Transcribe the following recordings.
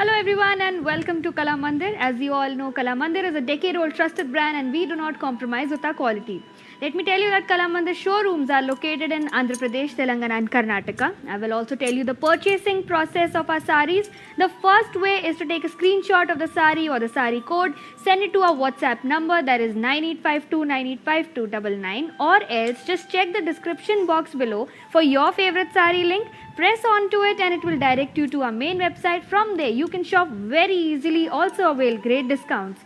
Hello everyone and welcome to Kala Mandir. As you all know, Kala Mandir is a decade-old trusted brand and we do not compromise with our quality. Let me tell you that Kala Mandir showrooms are located in Andhra Pradesh, Telangana and Karnataka. I will also tell you the purchasing process of our saris. The first way is to take a screenshot of the sari or the sari code, send it to our WhatsApp number, that is 9852985299, or else just check the description box below for your favorite sari link. Press onto it and it will direct you to our main website. From there you can shop very easily, also avail great discounts.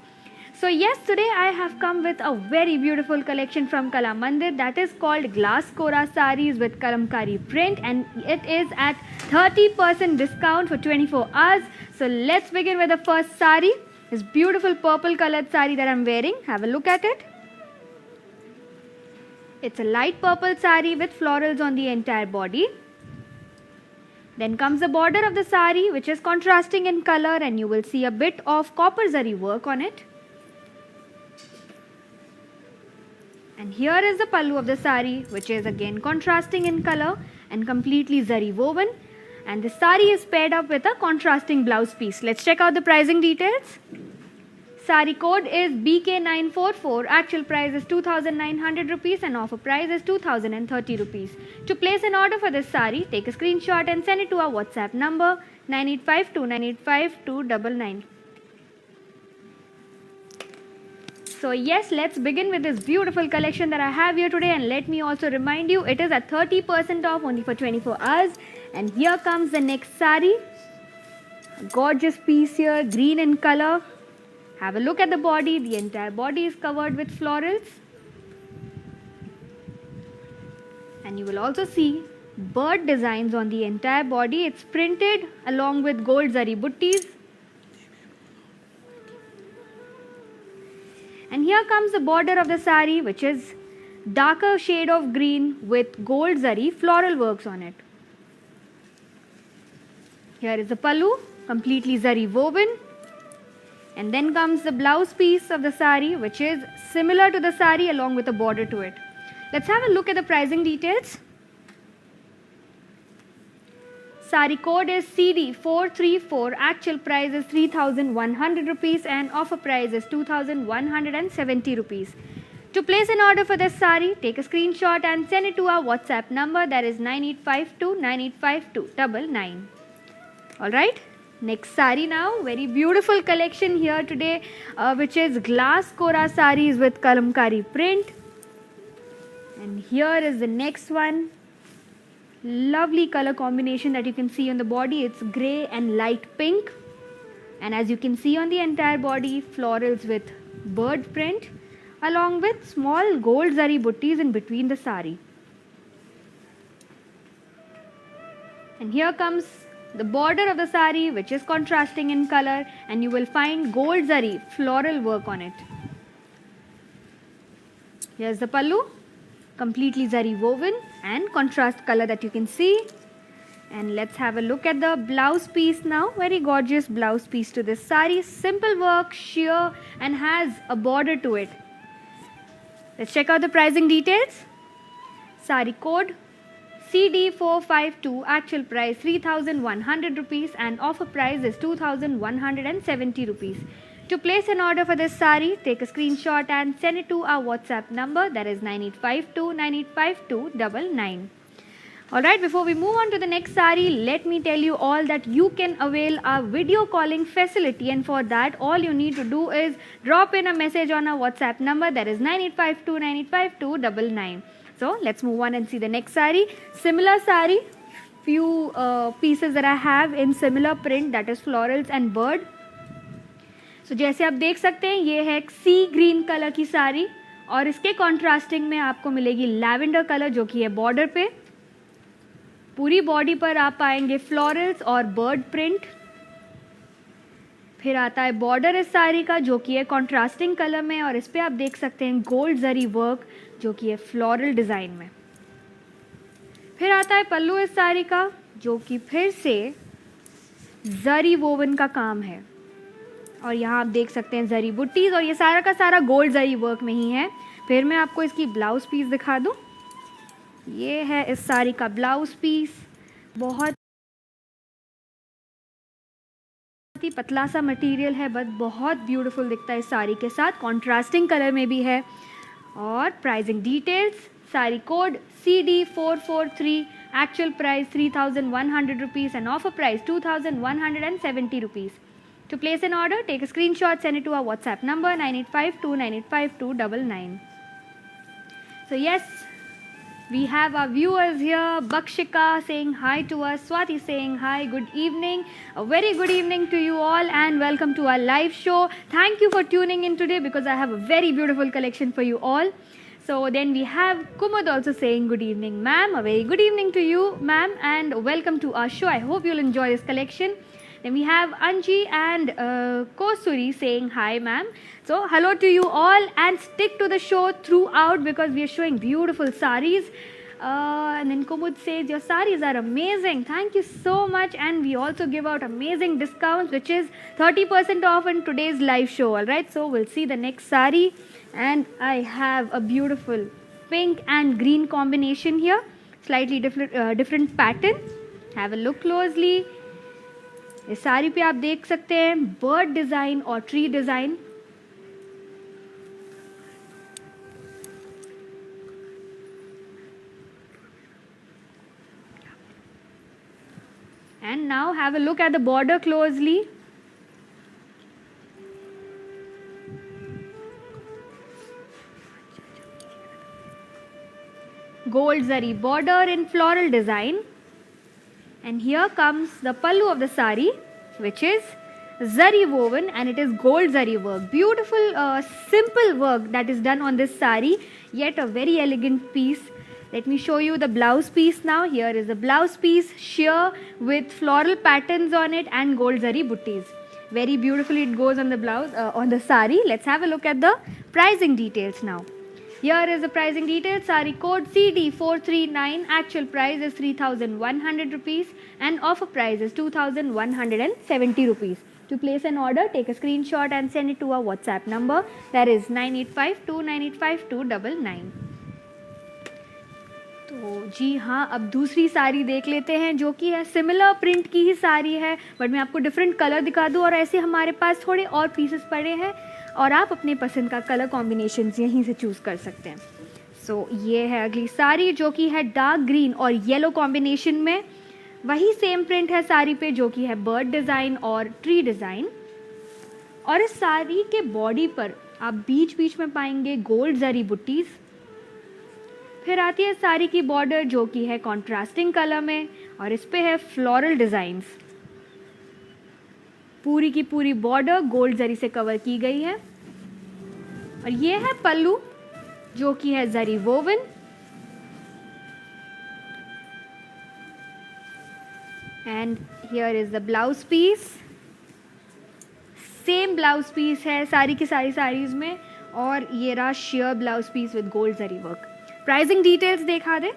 So yes, today I have come with a very beautiful collection from Kala Mandir that is called Glass Kora saris with Kalamkari print, and it is at 30% discount for 24 hours. So let's begin with the first sari. This beautiful purple colored sari that I'm wearing. Have a look at it. It's a light purple sari with florals on the entire body. Then comes the border of the sari, which is contrasting in color, and you will see a bit of copper zari work on it. And here is the pallu of the sari, which is again contrasting in color and completely zari woven. And the sari is paired up with a contrasting blouse piece. Let's check out the pricing details. Sari code is BK944. Actual price is 2,900 rupees and offer price is 2,030 rupees. To place an order for this sari, take a screenshot and send it to our WhatsApp number 9852985299. So yes, let's begin with this beautiful collection that I have here today, and let me also remind you it is at 30% off only for 24 hours. And here comes the next sari. Gorgeous piece here, green in color. Have a look at the body. The entire body is covered with florals. And you will also see bird designs on the entire body. It's printed along with gold zari buttis. And here comes the border of the sari, which is darker shade of green with gold zari floral works on it. Here is the pallu, completely zari woven. And then comes the blouse piece of the sari, which is similar to the sari along with a border to it. Let's have a look at the pricing details. Sari code is CD434. Actual price is 3,100 rupees and offer price is 2,170 rupees. To place an order for this sari, take a screenshot and send it to our WhatsApp number, that is 9852985299. Alright. Next sari now, very beautiful collection here today, which is Glass Kora saris with Kalamkari print. And here is the next one. Lovely color combination that you can see on the body. It's grey and light pink. And as you can see on the entire body, florals with bird print along with small gold zari buttis in between the sari. And here comes the border of the sari, which is contrasting in color, and you will find gold zari floral work on it. Here's the pallu, completely zari woven and contrast color that you can see. And let's have a look at the blouse piece now. Very gorgeous blouse piece to this sari. Simple work, sheer, and has a border to it. Let's check out the pricing details. Sari code CD452. Actual price 3,100 rupees and offer price is 2,170 rupees. To place an order for this sari, take a screenshot and send it to our WhatsApp number, that is 9852985299. Alright, before we move on to the next sari, let me tell you all that you can avail our video calling facility, and for that all you need to do is drop in a message on our WhatsApp number, that is 9852985299. So let's move on and see the next sari. Similar sari, few pieces that I have in similar print, that is florals and bird. So जैसे आप देख सकते हैं, ये है सी green colour की साड़ी और इसके कॉन्ट्रास्टिंग में आपको मिलेगी लैवेंडर कलर, जो कि है बॉर्डर पे. पूरी बॉडी पर आप पाएंगे फ्लोरल्स और बर्ड प्रिंट. फिर आता है बॉर्डर इस साड़ी का, जो कि है कॉन्ट्रास्टिंग कलर में, और इस पर आप देख सकते हैं गोल्ड जरी वर्क, जो कि है फ्लोरल डिज़ाइन में. फिर आता है पल्लू इस साड़ी का, जो कि फिर से जरी वोवन का काम है, और यहाँ आप देख सकते हैं जरी बुट्टीज, और ये सारा का सारा गोल्ड जरी वर्क में ही है. फिर मैं आपको इसकी ब्लाउज पीस दिखा दूँ. ये है इस साड़ी का ब्लाउज पीस. बहुत बहुत ही पतला सा मटेरियल है, बट बहुत ब्यूटीफुल दिखता है इस साड़ी के साथ, कॉन्ट्रास्टिंग कलर में भी है। और pricing details, sari code CD443, actual price 3100 rupees and offer price 2170 rupees. To place an order, take a screenshot, send it to our WhatsApp number 9852985299. So yes, we have our viewers here. Bakshika saying hi to us, Swati saying hi, good evening. A very good evening to you all and welcome to our live show. Thank you for tuning in today because I have a very beautiful collection for you all. So then we have Kumud also saying good evening ma'am. A very good evening to you ma'am and welcome to our show. I hope you'll enjoy this collection. Then we have Anji and Kosuri saying hi ma'am. So hello to you all and stick to the show throughout because we are showing beautiful saris. And then Kumud says your saris are amazing. Thank you so much, and we also give out amazing discounts which is 30% off in today's live show. Alright, so we'll see the next sari, and I have a beautiful pink and green combination here, slightly different pattern. Have a look closely. इस साड़ी पे आप देख सकते हैं bird design और tree design. And now have a look at the border closely. Gold zari border in floral design. And here comes the pallu of the sari, which is zari woven, and it is gold zari work. Beautiful, simple work that is done on this sari, yet a very elegant piece. Let me show you the blouse piece now. Here is the blouse piece, sheer with floral patterns on it and gold zari buttis. Very beautifully it goes on the blouse, on the sari. Let's have a look at the pricing details now. Here is the pricing details. Sari code CD439. Actual price is 3100 rupees and offer price is 2170 rupees. To place an order, take a screenshot and send it to our WhatsApp number. That is 9852985299. तो जी हाँ, अब दूसरी साड़ी देख लेते हैं जो कि है सिमिलर प्रिंट की ही साड़ी है, बट मैं आपको डिफरेंट कलर दिखा दूँ। और ऐसे हमारे पास थोड़े और पीसेस पड़े हैं और आप अपने पसंद का कलर कॉम्बिनेशन यहीं से चूज़ कर सकते हैं। सो ये है अगली साड़ी जो कि है डार्क ग्रीन और येलो कॉम्बिनेशन में। वही सेम प्रिंट है साड़ी पे जो कि है बर्ड डिज़ाइन और ट्री डिज़ाइन। और इस साड़ी के बॉडी पर आप बीच बीच में पाएंगे गोल्ड जरी बुट्टीज़। फिर आती है साड़ी की बॉर्डर जो कि है कॉन्ट्रास्टिंग कलर में और इस पे है फ्लोरल डिज़ाइंस। पूरी की पूरी बॉर्डर गोल्ड जरी से कवर की गई है। और ये है पल्लू जो कि है zari woven. And here is the blouse piece. Same blouse piece है सारी की सारी साड़ीज में और ये रहा sheer blouse piece with gold zari work. Pricing details देखा दे।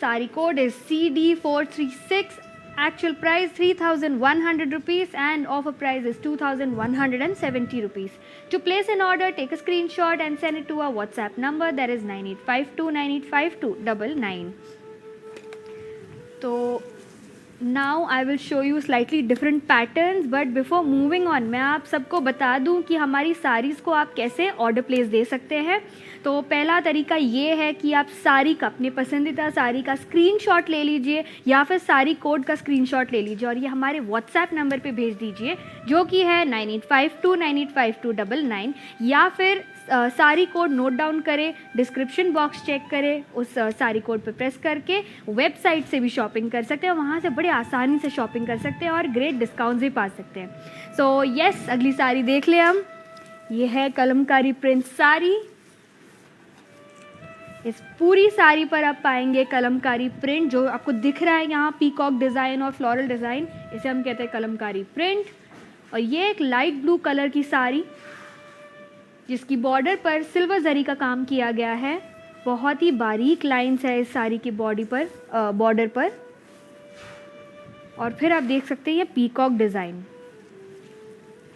Sari code is CD436. Actual price 3100 rupees and offer price is 2170 rupees. To place an order, take a screenshot and send it to our WhatsApp number, that is 9852985299. So now I will show you slightly different patterns, but before moving on मैं आप सबको बता दूं कि हमारी साड़ीज़ को आप कैसे ऑर्डर प्लेस दे सकते हैं। तो पहला तरीका ये है कि आप साड़ी का, अपने पसंदीदा साड़ी का स्क्रीनशॉट ले लीजिए या फिर साड़ी कोड का स्क्रीनशॉट ले लीजिए और ये हमारे व्हाट्सएप नंबर पे भेज दीजिए जो कि है 9852985299। या फिर साड़ी कोड नोट डाउन करें, डिस्क्रिप्शन बॉक्स चेक करें, उस साड़ी कोड पे प्रेस करके वेबसाइट से भी शॉपिंग कर सकते हैं। वहाँ से बड़े आसानी से शॉपिंग कर सकते हैं और ग्रेट डिस्काउंट्स भी पा सकते हैं। सो यस, अगली साड़ी देख लें हम। ये है कलमकारी प्रिंट साड़ी। इस पूरी साड़ी पर आप पाएंगे कलमकारी प्रिंट जो आपको दिख रहा है यहाँ, पीकॉक डिज़ाइन और फ्लोरल डिज़ाइन, इसे हम कहते हैं कलमकारी प्रिंट। और ये एक लाइट ब्लू कलर की साड़ी जिसकी बॉर्डर पर सिल्वर जरी का काम किया गया है। बहुत ही बारीक लाइंस है इस साड़ी की बॉडी पर, बॉर्डर पर। और फिर आप देख सकते हैं ये पीकॉक डिज़ाइन।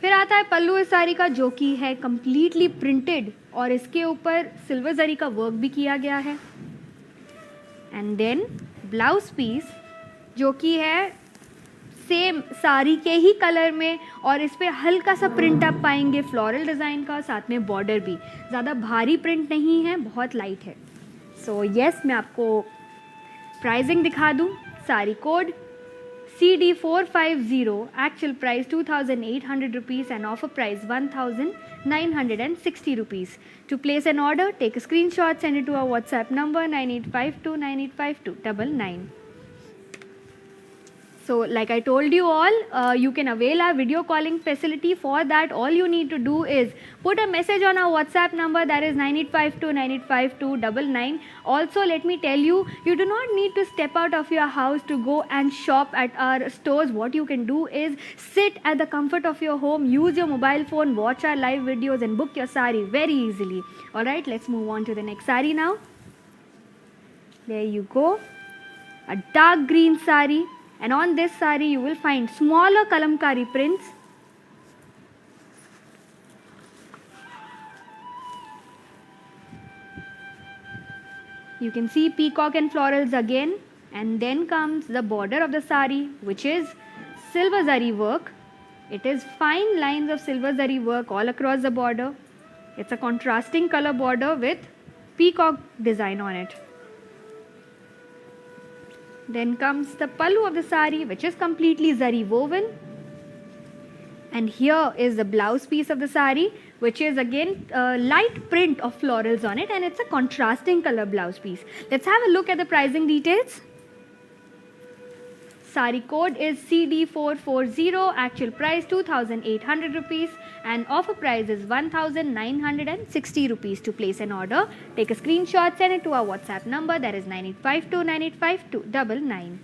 फिर आता है पल्लू इस साड़ी का जो कि है कम्प्लीटली प्रिंटेड और इसके ऊपर सिल्वर जरी का वर्क भी किया गया है। एंड देन ब्लाउज पीस जो कि है सेम साड़ी के ही कलर में, और इस पे हल्का सा प्रिंट आप पाएंगे फ्लोरल डिज़ाइन का, साथ में बॉर्डर भी। ज़्यादा भारी प्रिंट नहीं है, बहुत लाइट है। सो यस, मैं आपको प्राइसिंग दिखा दूँ। Sari code CD450, actual price 2,800 rupees and offer price 1,960 rupees. To place an order, take a screenshot, send it to our WhatsApp number 9852985299. So like I told you all, you can avail our video calling facility. For that, all you need to do is put a message on our WhatsApp number, that is 9852985299. Also, let me tell you, you do not need to step out of your house to go and shop at our stores. What you can do is sit at the comfort of your home, use your mobile phone, watch our live videos and book your sari very easily. Alright, let's move on to the next sari now. There you go. A dark green sari. And on this sari you will find smaller kalamkari prints. You can see peacock and florals again, and then comes the border of the sari, which is silver zari work. It is fine lines of silver zari work all across the border. It's a contrasting color border with peacock design on it. Then comes the pallu of the sari, which is completely zari woven. And here is the blouse piece of the sari, which is again light print of florals on it, and it's a contrasting color blouse piece. Let's have a look at the pricing details. Sari code is CD440, actual price 2,800 rupees and offer price is 1,960 rupees. To place an order, take a screenshot, send it to our WhatsApp number, that is 9852985299.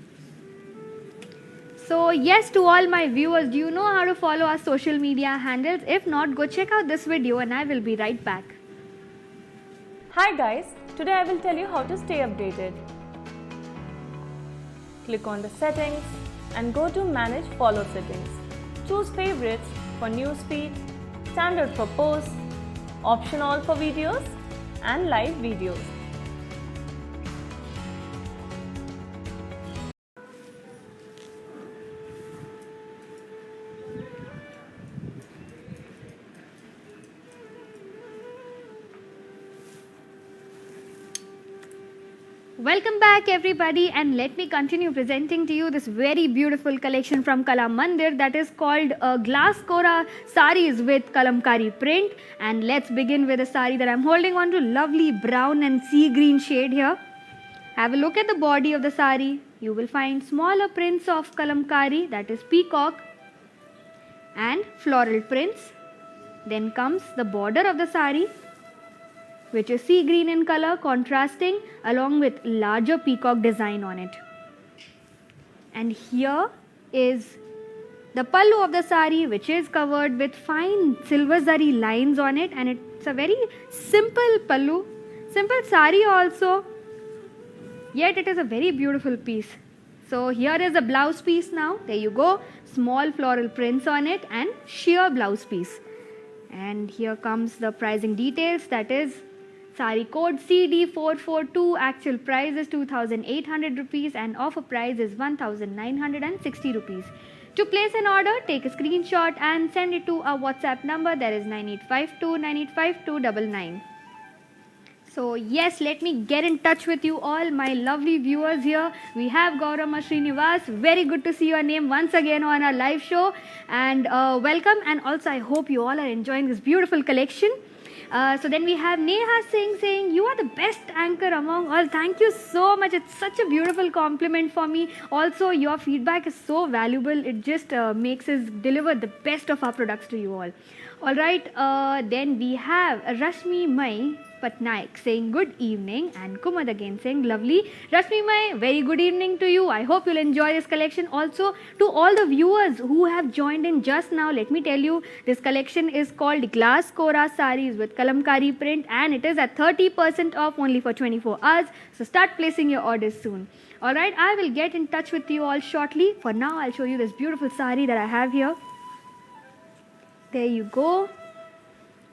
So yes, to all my viewers, do you know how to follow our social media handles? If not, go check out this video and I will be right back. Hi guys, today I will tell you how to stay updated. Click on the settings and go to manage follow settings. Choose favorites for newsfeed, standard for posts, option all for videos and live videos. Welcome back everybody, and let me continue presenting to you this very beautiful collection from Kala Mandir that is called Glass Kora saris with kalamkari print. And let's begin with a sari that I'm holding on to, lovely brown and sea green shade here. Have a look at the body of the sari. You will find smaller prints of kalamkari, that is peacock, and floral prints. Then comes the border of the sari, which is sea green in color, contrasting along with larger peacock design on it. And here is the pallu of the sari, which is covered with fine silver zari lines on it, and it's a very simple pallu, simple sari also, yet it is a very beautiful piece. So here is the blouse piece now. There you go, small floral prints on it and sheer blouse piece. And here comes the pricing details, that is sari code CD442, actual price is 2,800 rupees and offer price is 1,960 rupees. To place an order, take a screenshot and send it to our WhatsApp number, that is 9852985299. So yes, let me get in touch with you all, my lovely viewers here. We have Gaurama Srinivas. Very good to see your name once again on our live show, and welcome. And also I hope you all are enjoying this beautiful collection. So then we have Neha Singh saying, you are the best anchor among all. Thank you so much. It's such a beautiful compliment for me. Also, your feedback is so valuable. It just makes us deliver the best of our products to you all. Alright, then we have Rashmi Mai Patnaik saying good evening, and Kumad again saying lovely. Rashmi Mai, very good evening to you. I hope you'll enjoy this collection. Also, to all the viewers who have joined in just now, let me tell you, this collection is called Glass Kora saris with kalamkari print, and it is at 30% off only for 24 hours. So start placing your orders soon. Alright, I will get in touch with you all shortly. For now, I'll show you this beautiful sari that I have here. There you go.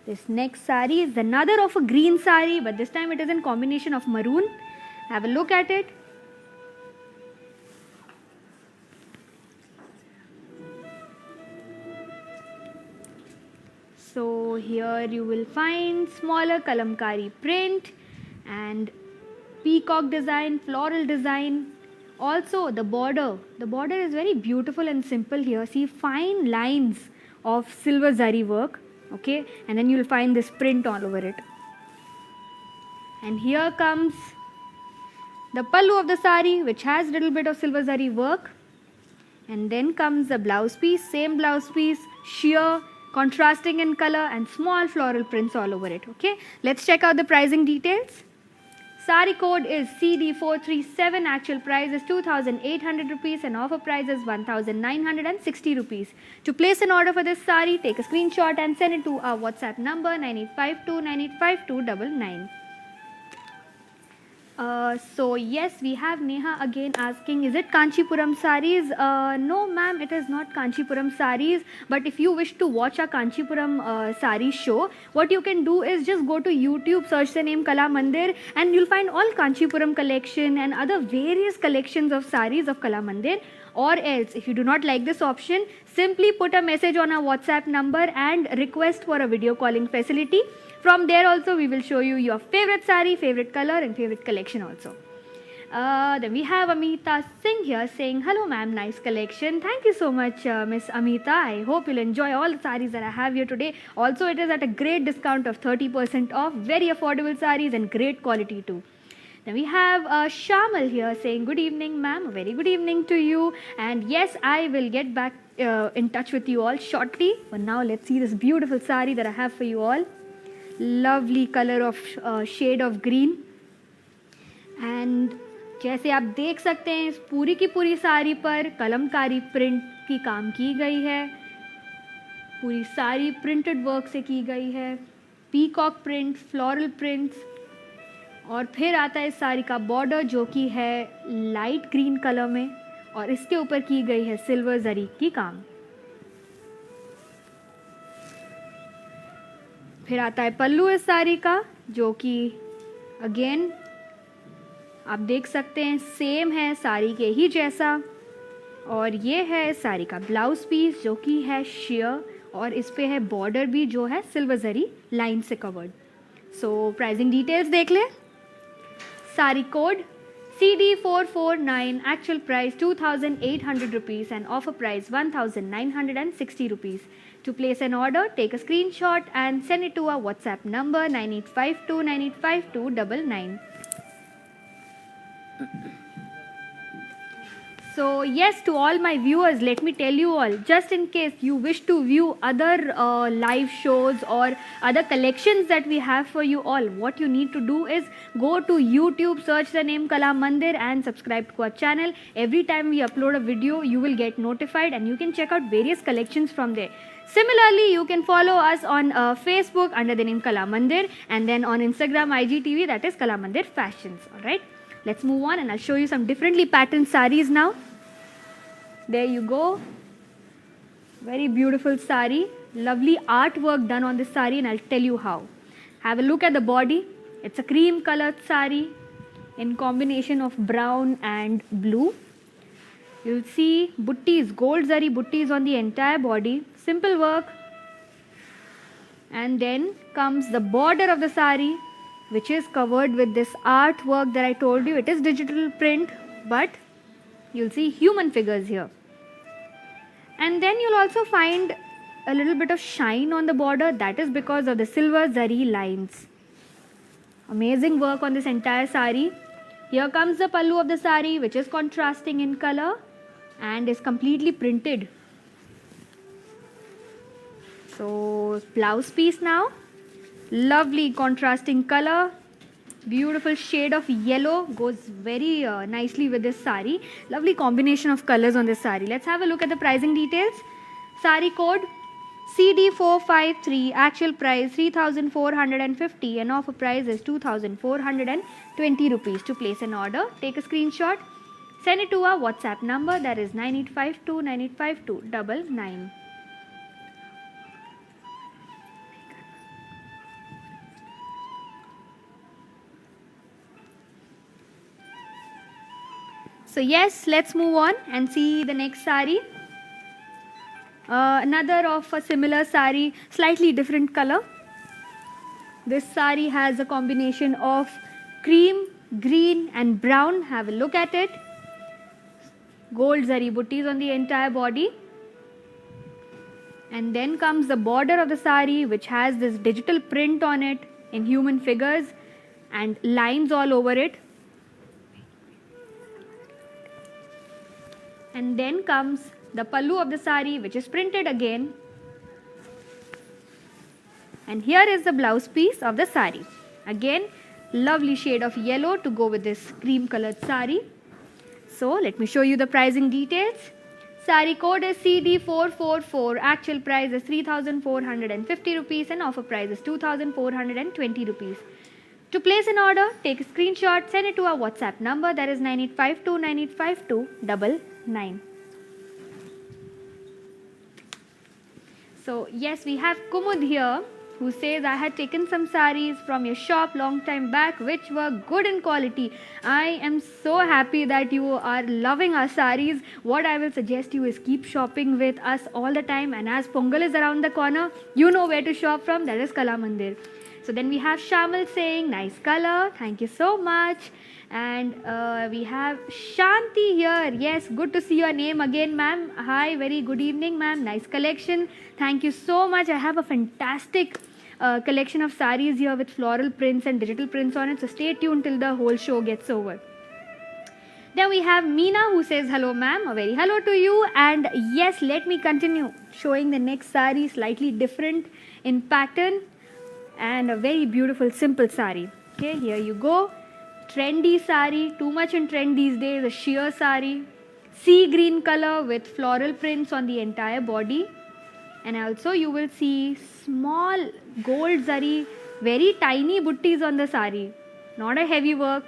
This next sari is another of a green sari, but this time it is in combination of maroon. Have a look at it. So here you will find smaller kalamkari print and peacock design, floral design. Also the border is very beautiful and simple here. See, fine lines of silver zari work, okay, and then you will find this print all over it. And here comes the pallu of the sari, which has little bit of silver zari work. And then comes the blouse piece, same blouse piece, sheer, contrasting in color and small floral prints all over it. Okay, let's check out the pricing details. Sari code is CD437, actual price is 2,800 rupees and offer price is 1,960 rupees. To place an order for this sari, take a screenshot and send it to our WhatsApp number 9852985299. So yes, we have Neha again asking, is it Kanchipuram saris? No ma'am, it is not Kanchipuram saris, but if you wish to watch a Kanchipuram sari show, what you can do is just go to YouTube, search the name Kala Mandir, and you'll find all Kanchipuram collection and other various collections of saris of Kala Mandir. Or else, if you do not like this option, simply put a message on our WhatsApp number and request for a video calling facility. From there also we will show you your favorite sari, favorite color and favorite collection also. Then we have Amita Singh here saying, hello ma'am, nice collection. Thank you so much Miss Amita. I hope you'll enjoy all the saris that I have here today. Also it is at a great discount of 30% off, very affordable saris and great quality too. Then we have Shamal here saying, good evening ma'am, a very good evening to you. And yes, I will get back in touch with you all shortly. But now let's see this beautiful sari that I have for you all. Lovely color of shade of green. And जैसे आप देख सकते हैं इस पूरी की पूरी साड़ी पर कलमकारी प्रिंट की काम की गई है. पूरी साड़ी प्रिंटेड वर्क से की गई है. पीकॉक प्रिंट, फ्लोरल प्रिंट्स और फिर आता है इस साड़ी का बॉर्डर जो कि है लाइट ग्रीन कलर में और इसके ऊपर की गई है सिल्वर जरी की काम. फिर आता है पल्लू इस साड़ी का जो कि अगेन आप देख सकते हैं सेम है साड़ी के ही जैसा. और ये है इस साड़ी का ब्लाउज पीस जो कि है शेयर और इस पे है बॉर्डर भी जो है सिल्वर जरी लाइन से कवर्ड. सो प्राइसिंग डिटेल्स देख लें. Sari code CD449, actual price 2,800 rupees and offer price 1,960 rupees. To place an order, take a screenshot and send it to our WhatsApp number 9852985299. So yes, to all my viewers, let me tell you all, just in case you wish to view other live shows or other collections that we have for you all, what you need to do is go to YouTube, search the name Kala Mandir and subscribe to our channel. Every time we upload a video, you will get notified and you can check out various collections from there. Similarly, you can follow us on Facebook under the name Kala Mandir and then on Instagram, IGTV, that is Kala Mandir Fashions. Alright, let's move on and I'll show you some differently patterned saris now. There you go. Very beautiful sari. Lovely artwork done on this sari and I'll tell you how. Have a look at the body. It's a cream colored sari in combination of brown and blue. You'll see buttis, gold zari buttis on the entire body. Simple work. And then comes the border of the sari, which is covered with this artwork that I told you. It is digital print, but you'll see human figures here. And then you'll also find a little bit of shine on the border. That is because of the silver zari lines. Amazing work on this entire sari. Here comes the pallu of the sari, which is contrasting in color and is completely printed. So blouse piece now. Lovely contrasting color. Beautiful shade of yellow goes very nicely with this sari. Lovely combination of colors on this sari. Let's have a look at the pricing details. Sari code CD453, actual price 3,450 and offer price is 2,420 rupees. To place an order, take a screenshot, send it to our WhatsApp number, that is 9852985299. So yes, let's move on and see the next sari. Another of a similar sari, slightly different color. This sari has a combination of cream, green and brown. Have a look at it. Gold zari buttis on the entire body. And then comes the border of the sari, which has this digital print on it in human figures and lines all over it. And then comes the pallu of the sari, which is printed again. And here is the blouse piece of the sari. Again, lovely shade of yellow to go with this cream colored sari. So let me show you the pricing details. Sari code is CD444. Actual price is 3,450 rupees and offer price is 2,420 rupees. To place an order, take a screenshot, send it to our WhatsApp number, that is 9852985299. So yes, we have Kumud here, who says, I had taken some saris from your shop long time back which were good in quality. I am so happy that you are loving our saris. What I will suggest you is keep shopping with us all the time, and as Pongal is around the corner, you know where to shop from, that is Kala Mandir. So then we have Shamal saying, nice color, thank you so much. And we have Shanti here. Yes, good to see your name again, ma'am. Hi, very good evening, ma'am. Nice collection. Thank you so much. I have a fantastic collection of saris here with floral prints and digital prints on it. So stay tuned till the whole show gets over. Then we have Meena, who says, hello, ma'am. A very hello to you. And yes, let me continue showing the next sari, slightly different in pattern and a very beautiful simple sari. Okay, here you go. Trendy sari, too much in trend these days, a sheer sari, sea green color with floral prints on the entire body. And also you will see small gold zari, very tiny buttis on the sari, not a heavy work,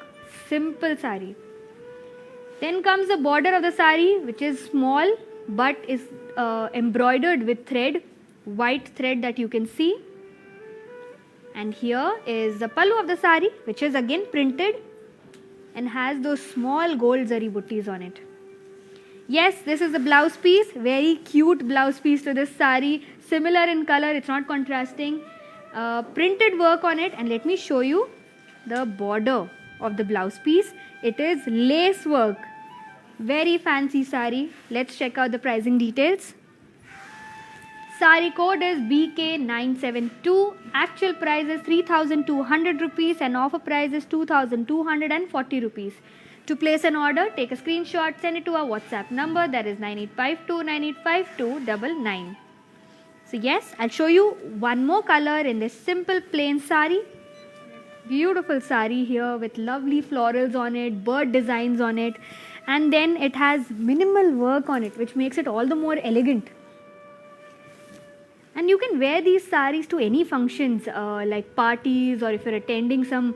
simple sari. Then comes the border of the sari, which is small but is embroidered with thread, white thread that you can see. And here is the pallu of the sari, which is again printed and has those small gold zari buttis on it. Yes, this is the blouse piece, very cute blouse piece to this sari, similar in color, it's not contrasting. Printed work on it, and let me show you the border of the blouse piece. It is lace work, very fancy sari. Let's check out the pricing details. Sari code is BK972. Actual price is 3,200 rupees and offer price is 2,240 rupees. To place an order, take a screenshot, send it to our WhatsApp number, that is 9852985299. So yes, I'll show you one more color in this simple plain sari. Beautiful sari here with lovely florals on it, bird designs on it, and then it has minimal work on it, which makes it all the more elegant. And you can wear these saris to any functions like parties, or if you're attending some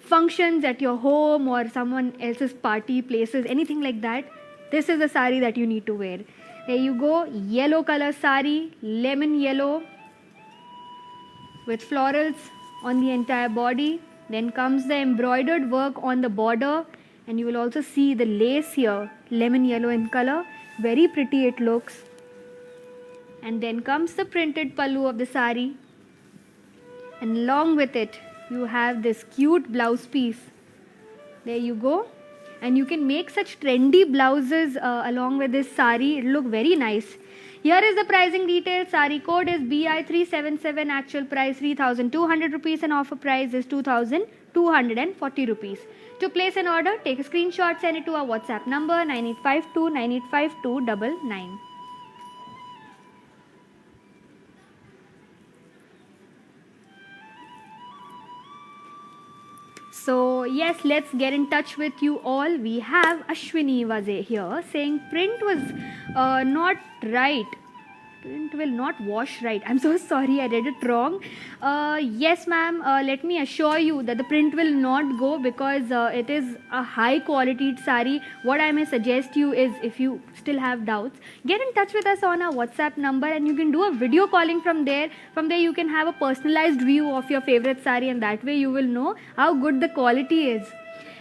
functions at your home or someone else's party places, anything like that. This is the sari that you need to wear. There you go, yellow color sari, lemon yellow with florals on the entire body. Then comes the embroidered work on the border, and you will also see the lace here, lemon yellow in color. Very pretty it looks. And then comes the printed pallu of the sari, and along with it you have this cute blouse piece. There you go, and you can make such trendy blouses along with this sari. It will look very nice. Here is the pricing details. Sari code is BI377. Actual price 3,200 rupees and offer price is 2,240 rupees. To place an order, take a screenshot, send it to our WhatsApp number 9852985299. So yes, let's get in touch with you all. We have Ashwini Vaze here saying print was not right. Print will not wash right. I'm so sorry, I read it wrong. Yes, ma'am, let me assure you that the print will not go because it is a high quality sari. What I may suggest you is, if you still have doubts, get in touch with us on our WhatsApp number and you can do a video calling from there. From there you can have a personalized view of your favorite sari, and that way you will know how good the quality is.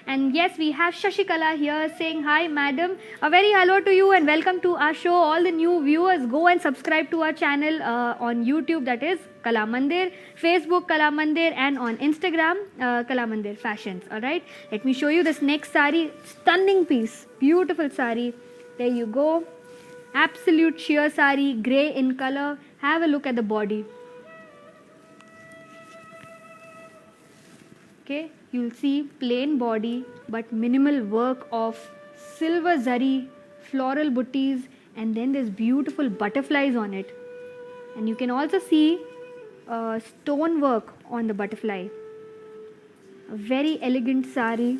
And yes, we have Shashikala here saying, hi madam, a very hello to you and welcome to our show. All the new viewers, go and subscribe to our channel on YouTube, that is Kala Mandir, Facebook Kala Mandir, and on Instagram Kala Mandir Fashions. Alright, let me show you this next sari. Stunning piece, beautiful sari. There you go. Absolute sheer sari, grey in color. Have a look at the body. Okay, you'll see plain body but minimal work of silver zari, floral butties, and then there's beautiful butterflies on it. And you can also see stone work on the butterfly. A very elegant sari.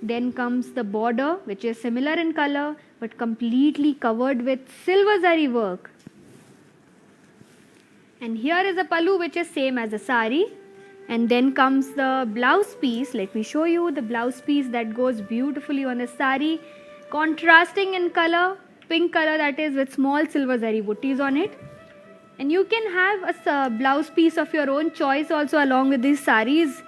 Then comes the border, which is similar in color but completely covered with silver zari work. And here is a pallu, which is same as a sari. And then comes the blouse piece. Let me show you the blouse piece that goes beautifully on the sari, contrasting in color, pink color, that is, with small silver zari butties on it. And you can have a blouse piece of your own choice also along with these saris.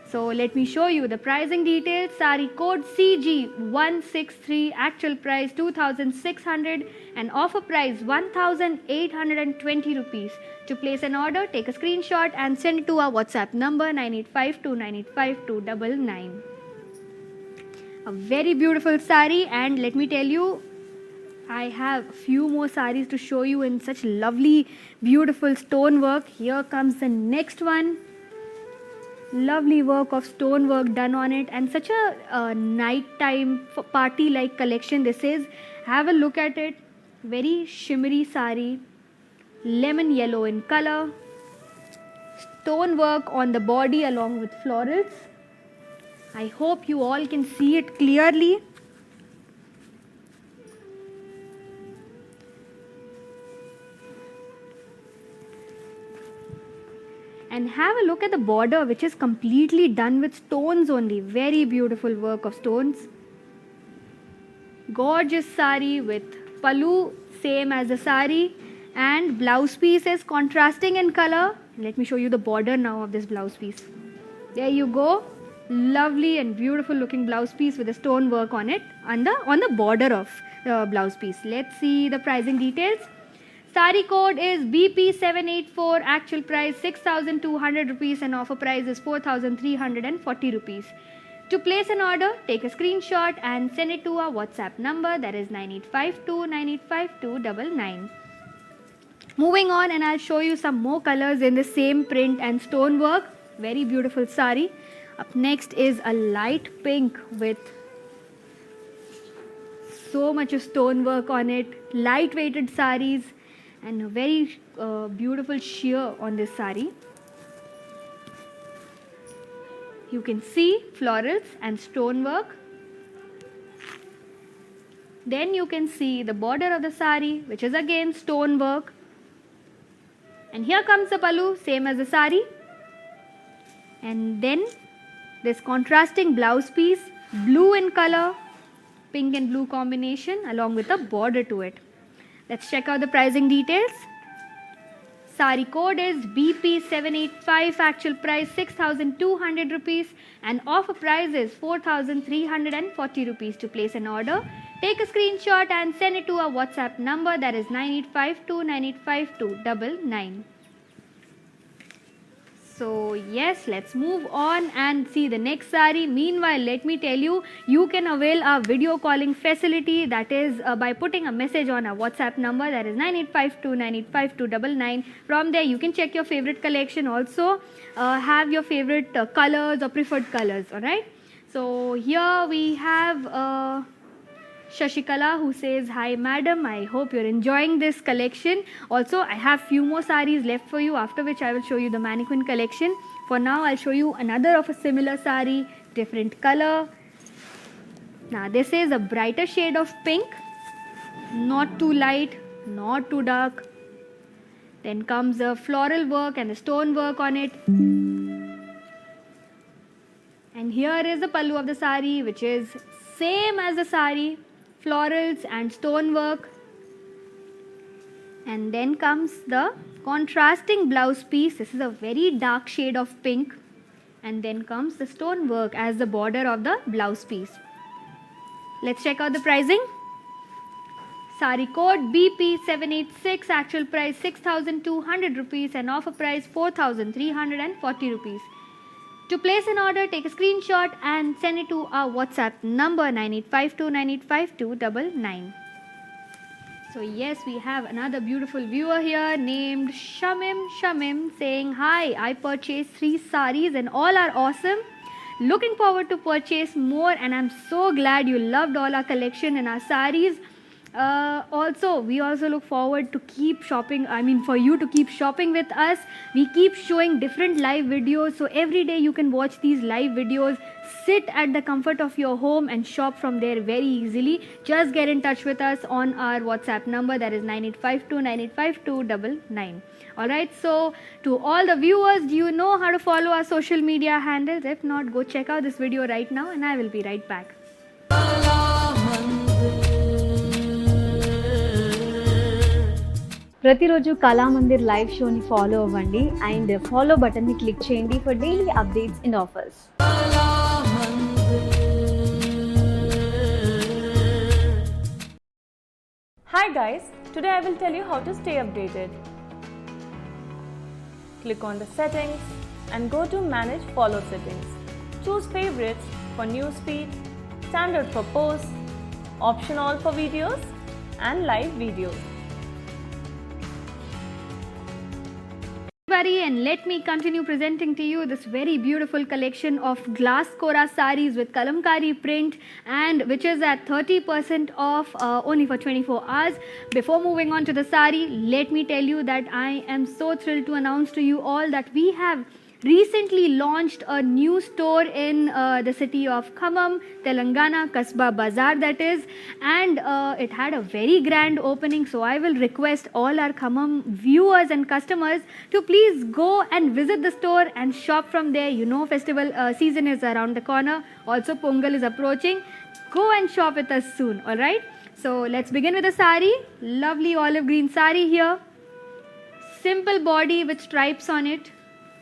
So let me show you the pricing details. Sari code CG163, actual price 2,600 and offer price 1,820 rupees. To place an order, take a screenshot and send it to our WhatsApp number 9852985299. A very beautiful sari, and let me tell you, I have a few more saris to show you in such lovely, beautiful stone work. Here comes the next one. Lovely work of stone work done on it, and such a nighttime party like collection this is. Have a look at it. Very shimmery sari, lemon yellow in color, stone work on the body along with florals. I hope you all can see it clearly. And have a look at the border, which is completely done with stones only. Very beautiful work of stones. Gorgeous sari with pallu, same as the sari, and blouse piece is contrasting in color. Let me show you the border now of this blouse piece. There you go. Lovely and beautiful looking blouse piece with the stone work on it, on the border of the blouse piece. Let's see the pricing details. Sari code is BP784, actual price 6,200 rupees and offer price is 4,340 rupees. To place an order, take a screenshot and send it to our WhatsApp number, that is 9852985299. Moving on, and I'll show you some more colors in the same print and stone work. Very beautiful sari. Up next is a light pink with so much of stone work on it, light weighted saris, and a very beautiful sheer on this sari. You can see florals and stone work. Then you can see the border of the sari, which is again stone work. And here comes the pallu, same as the sari. And then this contrasting blouse piece, blue in color, pink and blue combination along with a border to it. Let's check out the pricing details. Sari code is BP785, actual price 6,200 rupees and offer price is 4,340 rupees. To place an order, take a screenshot and send it to our WhatsApp number, that is 9852985299. So yes, let's move on and see the next sari. Meanwhile, let me tell you, you can avail our video calling facility, that is by putting a message on our WhatsApp number, that is 9852985299. From there, you can check your favorite collection, also have your favorite colors or preferred colors. Alright. So here we have Shashikala, who says, hi madam, I hope you're enjoying this collection. Also, I have few more saris left for you, after which I will show you the mannequin collection. For now, I'll show you another of a similar sari, different color. Now this is a brighter shade of pink, not too light, not too dark. Then comes the floral work and the stone work on it. And here is the pallu of the sari, which is same as the sari, florals and stone work. And then comes the contrasting blouse piece. This is a very dark shade of pink and then comes the stone work as the border of the blouse piece. Let's check out the pricing. Sari code BP786, actual price 6,200 rupees and offer price 4,340 rupees. To place an order, take a screenshot and send it to our WhatsApp number 9852985299. So yes, we have another beautiful viewer here named Shamim saying, hi, I purchased 3 saris and all are awesome. Looking forward to purchase more, and I'm so glad you loved all our collection and our saris. We also look forward to keep shopping. For you to keep shopping with us. We keep showing different live videos, so every day you can watch these live videos, sit at the comfort of your home and shop from there very easily. Just get in touch with us on our WhatsApp number, that is 9852985299. Alright, so to all the viewers, do you know how to follow our social media handles? If not, go check out this video right now and I will be right back. ప్రతిరోజు Kalamandir live షోని follow అవ్వండి and follow బటన్ని click చేయండి for daily updates and offers. Hi guys, today I will tell you how to stay updated. Click on the settings and go to manage follow settings. Choose favorites for newsfeed, standard for posts, option all for videos and live videos. And let me continue presenting to you this very beautiful collection of glass kora saris with kalamkari print, and which is at 30% off only for 24 hours. Before moving on to the sari, let me tell you that I am so thrilled to announce to you all that we have recently launched a new store in the city of Khammam, Telangana, Kasba Bazaar that is, and it had a very grand opening. So I will request all our Khammam viewers and customers to please go and visit the store and shop from there. You know, festival season is around the corner. Also Pongal is approaching. Go and shop with us soon. Alright, so let's begin with the sari. Lovely olive green sari here, simple body with stripes on it.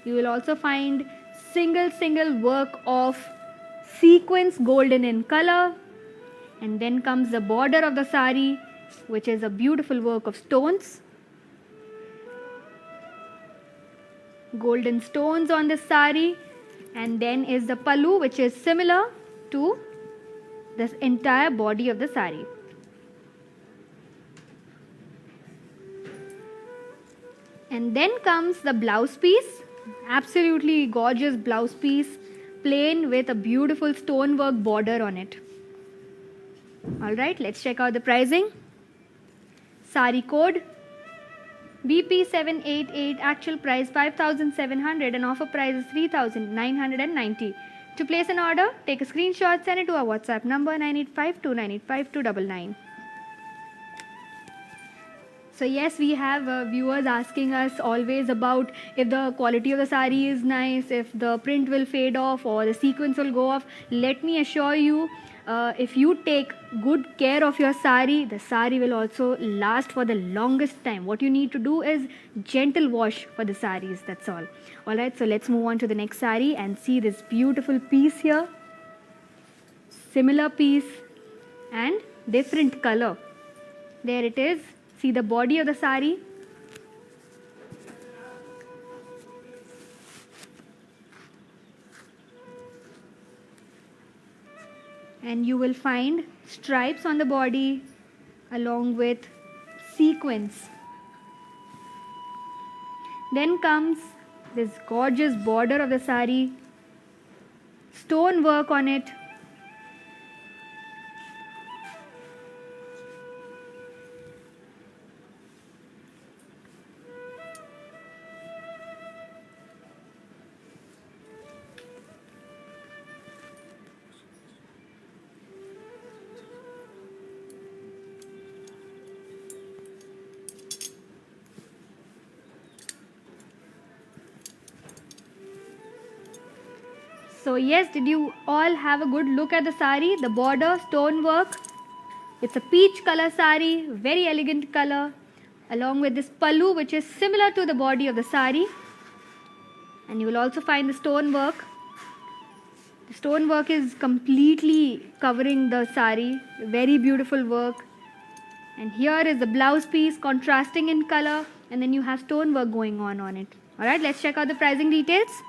You will also find single work of sequins golden in color, and then comes the border of the sari, which is a beautiful work of stones, golden stones on this sari, and then is the pallu, which is similar to this entire body of the sari. And then comes the blouse piece. Absolutely gorgeous blouse piece, plain with a beautiful stonework border on it. Alright, let's check out the pricing. Sari code BP788, actual price 5,700 and offer price is 3,990. To place an order, take a screenshot, send it to our WhatsApp number 9852985299. So yes, we have viewers asking us always about if the quality of the sari is nice, if the print will fade off or the sequence will go off. Let me assure you, if you take good care of your sari, the sari will also last for the longest time. What you need to do is gentle wash for the saris, that's all. Alright, so let's move on to the next sari and see this beautiful piece here. Similar piece and different color. There it is. See the body of the sari. And you will find stripes on the body along with sequins. Then comes this gorgeous border of the sari, stone work on it. So yes, did you all have a good look at the sari? The border, stone work. It's a peach color sari, very elegant color, along with this pallu, which is similar to the body of the sari. And you will also find the stone work The stone work is completely covering the sari. Very beautiful work. And here is the blouse piece contrasting in color, and then you have stone work going on it. Alright, let's check out the pricing details.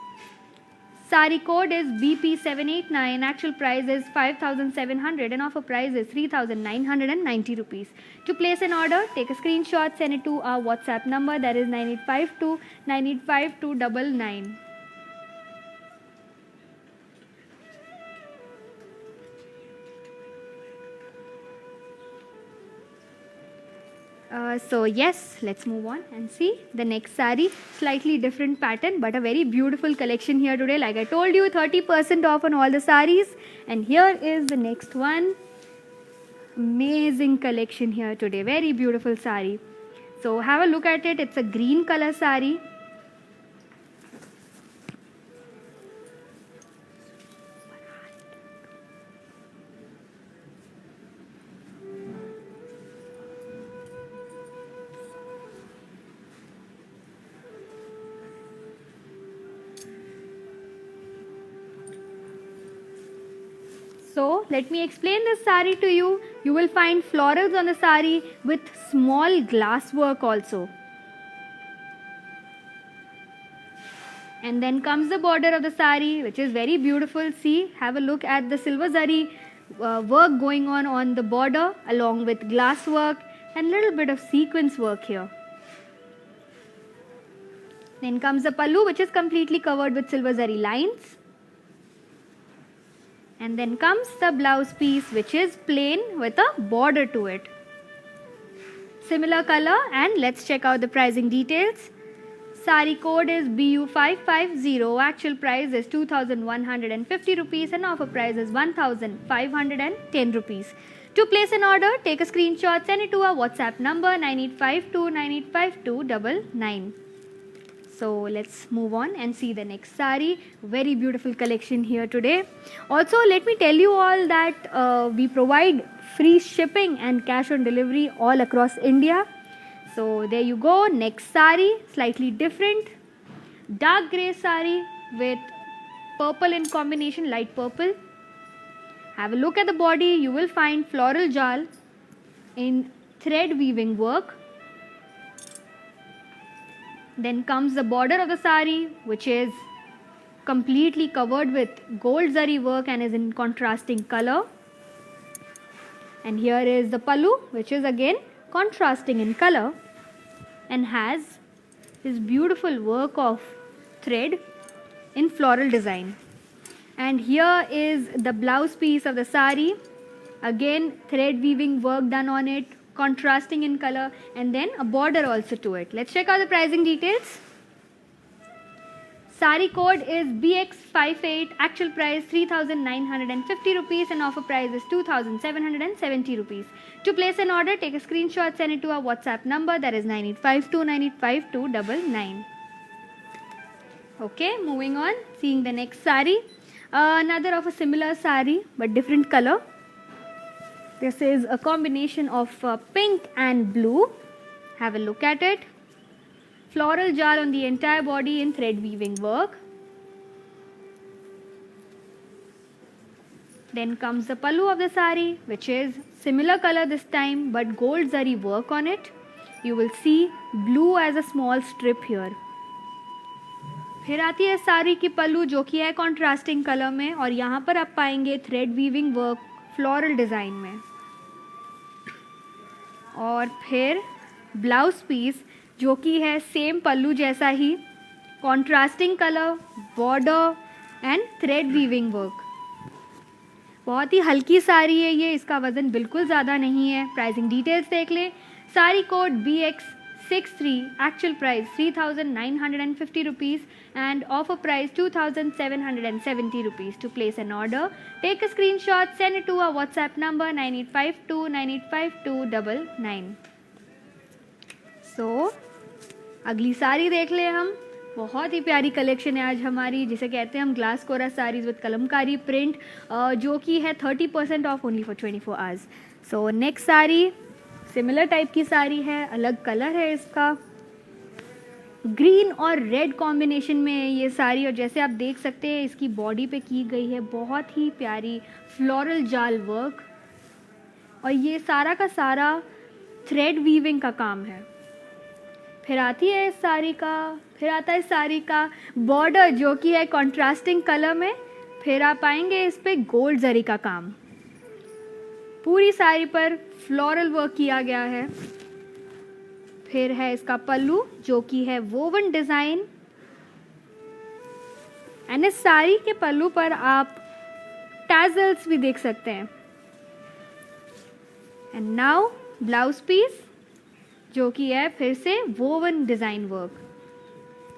Sari code is BP789. Actual price is 5,700 and offer price is 3,990 rupees. To place an order, take a screenshot, send it to our WhatsApp number, that is 9852 985299. So yes, let's move on and see the next sari. Slightly different pattern, but a very beautiful collection here today. Like I told you, 30% off on all the saris. And here is the next one. Amazing collection here today. Very beautiful sari. So have a look at it. It's a green color sari. So let me explain this sari to you. You will find florals on the sari with small glass work also. And then comes the border of the sari, which is very beautiful. See, have a look at the silver zari work going on the border along with glass work and little bit of sequence work here. Then comes the pallu, which is completely covered with silver zari lines. And then comes the blouse piece, which is plain with a border to it. Similar color, and let's check out the pricing details. Sari code is BU550. Actual price is 2,150 rupees and offer price is 1,510 rupees. To place an order, take a screenshot, send it to our WhatsApp number 9852 985299. So let's move on and see the next sari. Very beautiful collection here today. Also, let me tell you all that we provide free shipping and cash on delivery all across India. So there you go. Next sari, slightly different. Dark grey sari with purple in combination, light purple. Have a look at the body. You will find floral jal in thread weaving work. Then comes the border of the sari, which is completely covered with gold zari work and is in contrasting color. And here is the pallu, which is again contrasting in color and has this beautiful work of thread in floral design. And here is the blouse piece of the sari, again thread weaving work done on it, contrasting in color, and then a border also to it. Let's check out the pricing details. Sari code is BX58. Actual price 3,950 rupees and offer price is 2,770 rupees. To place an order, take a screenshot, send it to our WhatsApp number, that is 9852 985299. Okay, moving on, seeing the next sari. Another of a similar sari but different color. This is a combination of pink and blue. Have a look at it. Floral jal on the entire body in thread weaving work. Then comes the pallu of the sari, which is similar color this time but gold zari work on it. You will see blue as a small strip here. फिर आती है साड़ी की पल्लू जो कि है contrasting colour में और यहाँ पर आप पाएंगे thread weaving work floral design में. और फिर ब्लाउज पीस जो कि है सेम पल्लू जैसा ही, contrasting colour, border and thread weaving work. बहुत ही हल्की साड़ी है ये, इसका वज़न बिल्कुल ज़्यादा नहीं है. प्राइसिंग डिटेल्स देख लें. Sari code BX63. Actual price 3,950 rupees and offer price 2,770 rupees. To place an order, take a screenshot, send it to our WhatsApp number 9852 985299. So अगली साड़ी देख ले हम. बहुत ही प्यारी कलेक्शन है आज हमारी, जिसे कहते हैं हम glass kora saris with Kalamkari print, जो कि है 30% off only for 24 hours. So next sari similar type की साड़ी है, अलग कलर है इसका. ग्रीन और रेड कॉम्बिनेशन में है ये साड़ी, और जैसे आप देख सकते हैं इसकी बॉडी पे की गई है बहुत ही प्यारी फ्लोरल जाल वर्क, और ये सारा का सारा थ्रेड वीविंग का काम है। फिर आता है इस साड़ी का बॉर्डर जो कि है कॉन्ट्रास्टिंग कलर में। फिर आप पाएंगे इस पे गोल्ड जरी का काम, पूरी साड़ी पर फ्लोरल वर्क किया गया है। फिर है इसका पल्लू जो कि है वोवन डिजाइन, एंड इस साड़ी के पल्लू पर आप टैजल्स भी देख सकते हैं। एंड नाउ ब्लाउज पीस जो कि है फिर से वोवन डिजाइन वर्क,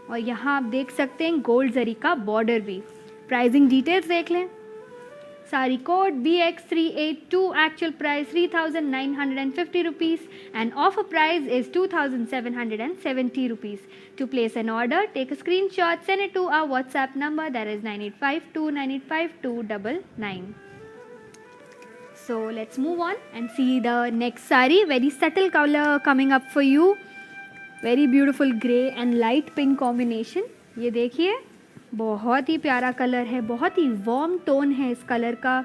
और यहाँ आप देख सकते हैं गोल्ड जरी का बॉर्डर भी। प्राइसिंग डिटेल्स देख लें। Sari code BX382, actual price 3,950 rupees and offer price is 2,770 rupees. To place an order, take a screenshot, send it to our WhatsApp number, that is 9852985299. So let's move on and see the next saree. Very subtle color coming up for you. Very beautiful grey and light pink combination. ये देखिए बहुत ही प्यारा colour है, बहुत ही warm tone है इस colour का।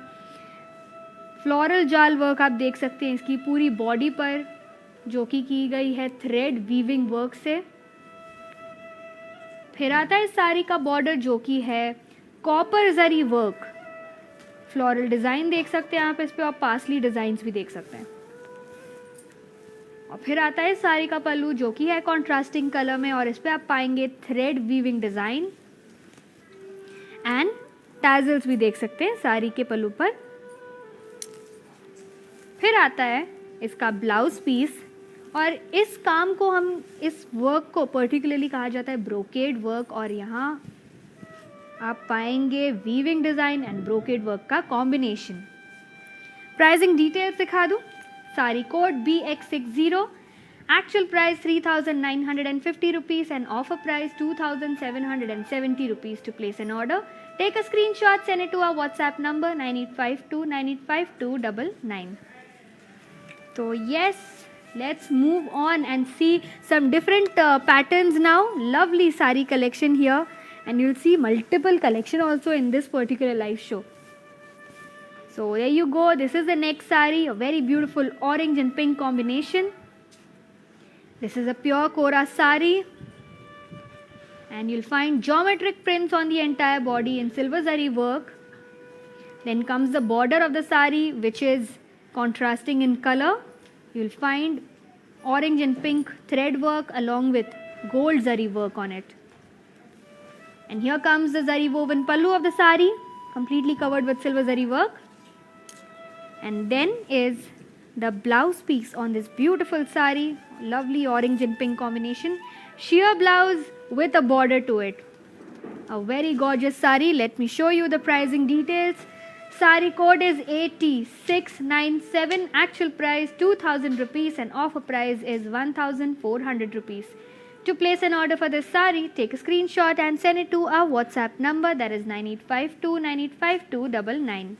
Floral जाल वर्क आप देख सकते हैं इसकी पूरी बॉडी पर, जो कि की गई है थ्रेड वीविंग वर्क से। फिर आता है इस साड़ी का बॉर्डर जो कि है कॉपर जरी वर्क। फ्लोरल डिज़ाइन देख सकते हैं आप इस पे, और पासली डिज़ाइंस भी देख सकते हैं। और फिर आता है इस साड़ी का पल्लू जो कि है कॉन्ट्रास्टिंग कलर में, और इस पे आप पाएंगे thread weaving design and tassels भी देख सकते हैं साड़ी के पल्लू पर। फिर आता है इसका ब्लाउज पीस, और इस काम को इस वर्क को पर्टिकुलरली कहा जाता है ब्रोकेड वर्क, और यहाँ आप पाएंगे weaving design and brocade work का कॉम्बिनेशन। प्राइसिंग डिटेल्स दिखा दूँ। Sari code BX60, actual price 3,950 rupees and offer price 2,770 rupees. To place an order, take a screenshot, send it to our WhatsApp number 9852985299. So yes, let's move on and see some different patterns now. Lovely sari collection here, and you'll see multiple collection also in this particular live show. So there you go. This is the next sari, a very beautiful orange and pink combination. This is a pure Kora sari, and you'll find geometric prints on the entire body in silver zari work. Then comes the border of the sari, which is contrasting in color. You'll find orange and pink thread work along with gold zari work on it. And here comes the zari woven pallu of the sari, completely covered with silver zari work. And then is the blouse piece on this beautiful sari, lovely orange and pink combination, sheer blouse with a border to it. A very gorgeous sari. Let me show you the pricing details. Sari code is 8697, actual price 2,000 rupees and offer price is 1,400 rupees. To place an order for this sari, take a screenshot and send it to our WhatsApp number, that is 9852985299.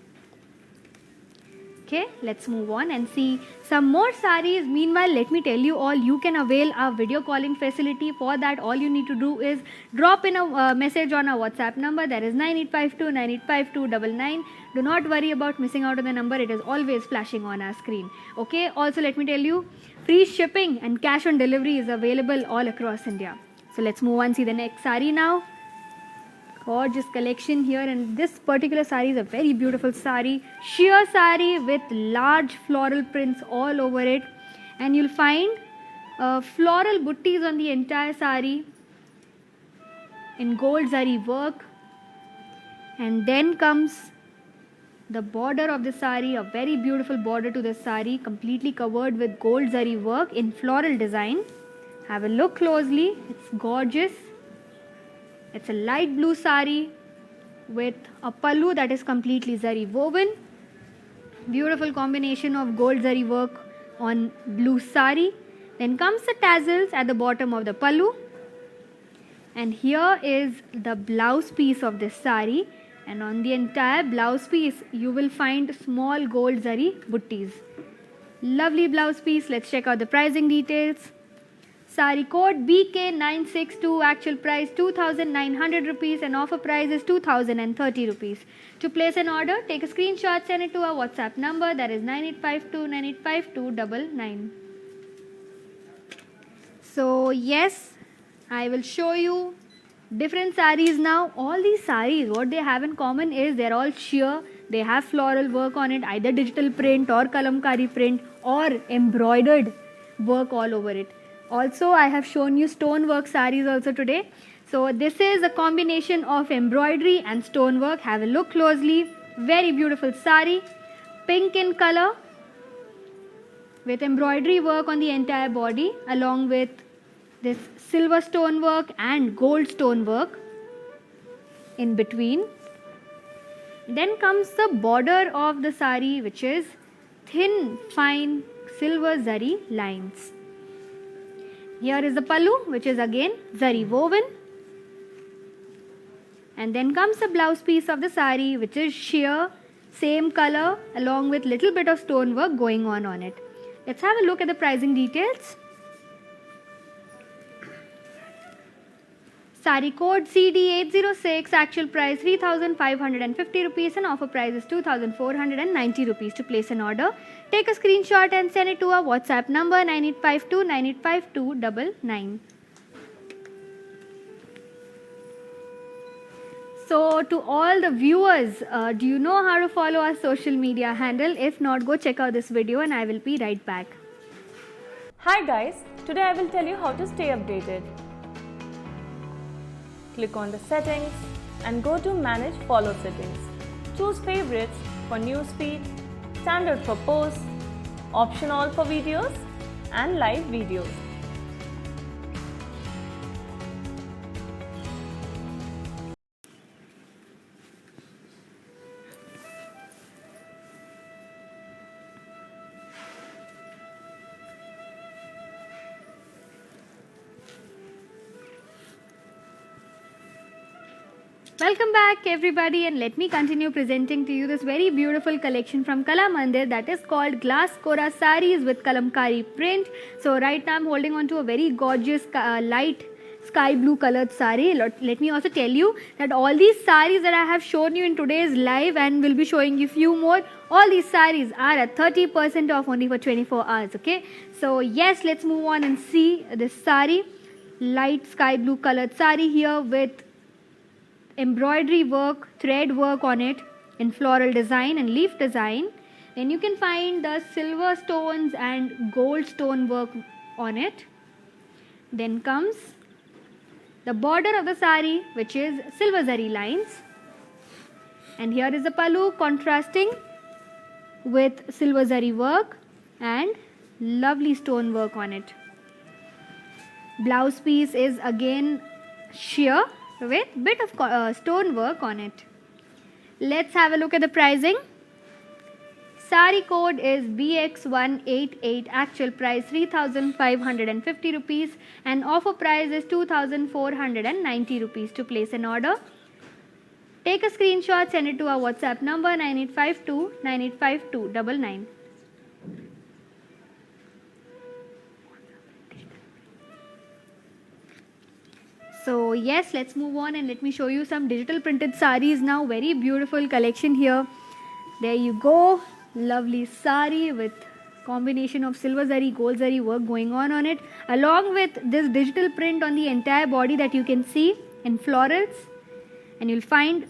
Okay, let's move on and see some more saris. Meanwhile, let me tell you all, you can avail our video calling facility. For that, all you need to do is drop in a message on our WhatsApp number, that is 9852985299. Do not worry about missing out on the number, it is always flashing on our screen. Okay, also let me tell you, free shipping and cash on delivery is available all across India. So let's move on, see the next sari now. Gorgeous collection here, and this particular sari is a very beautiful sari, sheer sari with large floral prints all over it, and you'll find floral buttis on the entire sari in gold zari work. And then comes the border of the sari, a very beautiful border to the sari, completely covered with gold zari work in floral design. Have a look closely, it's gorgeous. It's a light blue sari with a pallu that is completely zari woven. Beautiful combination of gold zari work on blue sari. Then comes the tassels at the bottom of the pallu. And here is the blouse piece of this sari. And on the entire blouse piece, you will find small gold zari buttis. Lovely blouse piece. Let's check out the pricing details. Sari code BK962, actual price 2,900 rupees and offer price is 2,030 rupees. To place an order, take a screenshot, send it to our WhatsApp number, that is 9852985299. So yes, I will show you different saris now. All these saris, what they have in common is they're all sheer. They have floral work on it, either digital print or kalamkari print or embroidered work all over it. Also, I have shown you stonework saris also today. So this is a combination of embroidery and stonework. Have a look closely. Very beautiful sari, pink in color, with embroidery work on the entire body, along with this silver stonework and gold stonework in between. Then comes the border of the sari, which is thin, fine silver zari lines. Here is the pallu, which is again zari woven. And then comes the blouse piece of the sari, which is sheer, same color, along with little bit of stonework going on it. Let's have a look at the pricing details. Sari code CD806, actual price 3,550 rupees and offer price is 2,490 rupees. To place an order, take a screenshot and send it to our WhatsApp number 9852985299. So to all the viewers, do you know how to follow our social media handle? If not, go check out this video and I will be right back. Hi guys, today I will tell you how to stay updated. Click on the settings and go to manage follow settings. Choose favorites for newsfeed, standard for posts, option all for videos and live videos. Welcome back everybody, and let me continue presenting to you this very beautiful collection from Kala Mandir that is called Glass Kora Saris with Kalamkari print. So right now I'm holding on to a very gorgeous light sky blue colored sari. Let me also tell you that all these saris that I have shown you in today's live and will be showing you few more, all these saris are at 30% off only for 24 hours. Okay, so yes, let's move on and see this sari, light sky blue colored sari here with embroidery work, thread work on it in floral design and leaf design. Then you can find the silver stones and gold stone work on it. Then comes the border of the sari, which is silver zari lines. And here is the pallu contrasting with silver zari work and lovely stone work on it. Blouse piece is again sheer with bit of stone work on it. Let's have a look at the pricing. Sari code is BX188, actual price 3,550 rupees and offer price is 2,490 rupees. To place an order, take a screenshot, send it to our WhatsApp number 9852985299. So yes, let's move on and let me show you some digital printed saris now. Very beautiful collection here. There you go, lovely sari with combination of silver zari, gold zari work going on it, along with this digital print on the entire body that you can see in florals, and you'll find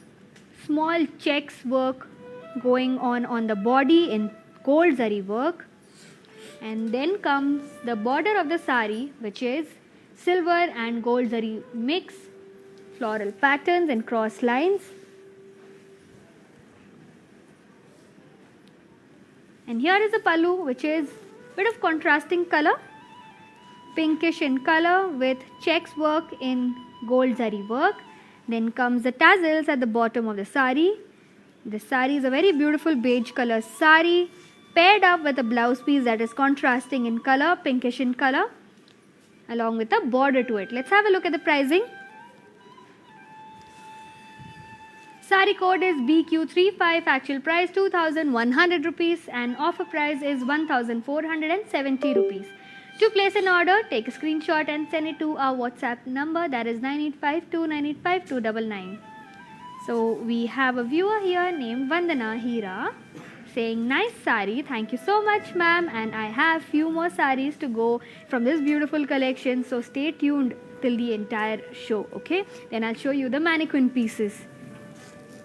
small checks work going on the body in gold zari work. And then comes the border of the sari, which is silver and gold zari mix, floral patterns and cross lines. And here is a pallu, which is a bit of contrasting color, pinkish in color with checks work in gold zari work. Then comes the tassels at the bottom of the sari. The sari is a very beautiful beige color sari, paired up with a blouse piece that is contrasting in color, pinkish in color, along with a border to it. Let's have a look at the pricing. Sari code is BQ35, actual price 2,100 rupees and offer price is 1,470 rupees. To place an order, take a screenshot and send it to our WhatsApp number, that is 9852985299. So we have a viewer here named Vandana Hira saying, nice sari, thank you so much ma'am, and I have few more saris to go from this beautiful collection, so stay tuned till the entire show, okay? Then I'll show you the mannequin pieces.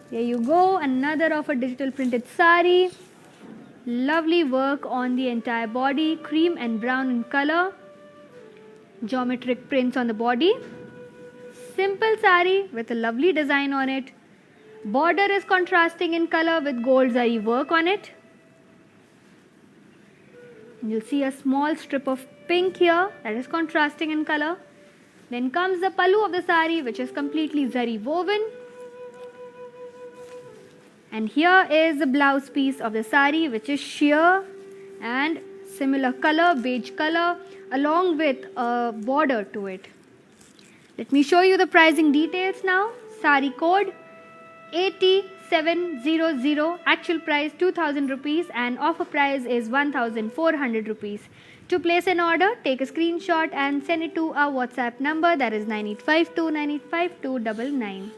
Here you go, another of a digital printed sari. Lovely work on the entire body, cream and brown in color. Geometric prints on the body. Simple sari with a lovely design on it. Border is contrasting in color with gold zari work on it. And you'll see a small strip of pink here that is contrasting in color. Then comes the pallu of the sari, which is completely zari woven. And here is the blouse piece of the sari, which is sheer and similar color, beige color, along with a border to it. Let me show you the pricing details now. Sari code 8700, actual price 2000 rupees and offer price is 1400 rupees. To place an order, take a screenshot and send it to our WhatsApp number, that is 9852985299.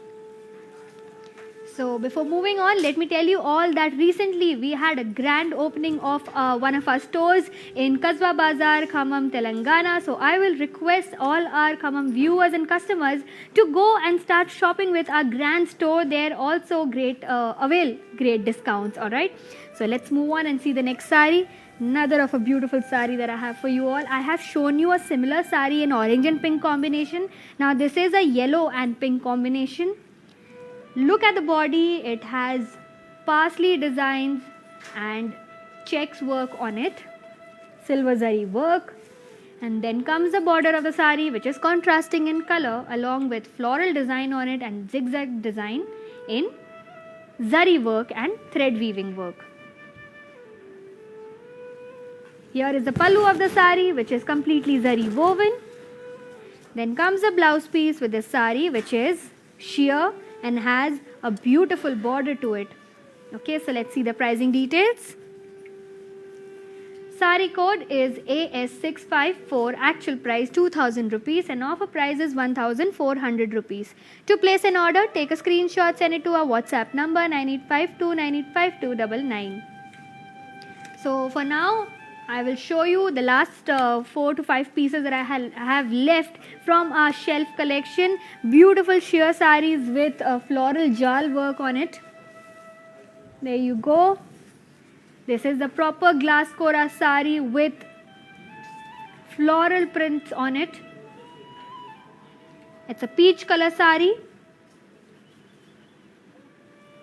So before moving on, let me tell you all that recently we had a grand opening of one of our stores in Kasba Bazar, Khammam, Telangana. So I will request all our Khammam viewers and customers to go and start shopping with our grand store there. Also avail great discounts, alright. So let's move on and see the next sari. Another of a beautiful sari that I have for you all. I have shown you a similar sari in orange and pink combination. Now this is a yellow and pink combination. Look at the body, it has parsley designs and checks work on it, silver zari work, and then comes the border of the sari, which is contrasting in color along with floral design on it and zigzag design in zari work and thread weaving work. Here is the pallu of the sari, which is completely zari woven. Then comes the blouse piece with the sari, which is sheer and has a beautiful border to it. Okay, so let's see the pricing details. Sari code is AS654, actual price 2000 rupees and offer price is 1400 rupees. To place an order, take a screenshot, send it to our WhatsApp number 9852985299. So for now, I will show you the last 4 to 5 pieces that I have left from our shelf collection. Beautiful sheer saris with floral jal work on it. There you go. This is the proper glass kora sari with floral prints on it. It's a peach color sari.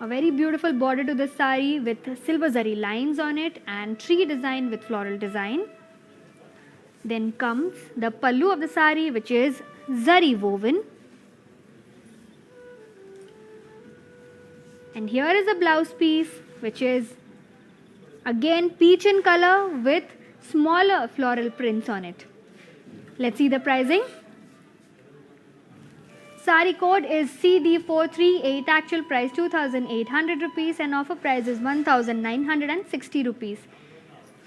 A very beautiful border to the sari with silver zari lines on it and tree design with floral design. Then comes the pallu of the sari, which is zari woven. And here is a blouse piece, which is again peach in color with smaller floral prints on it. Let's see the pricing. Sari code is CD438, actual price 2800 rupees and offer price is 1960 rupees.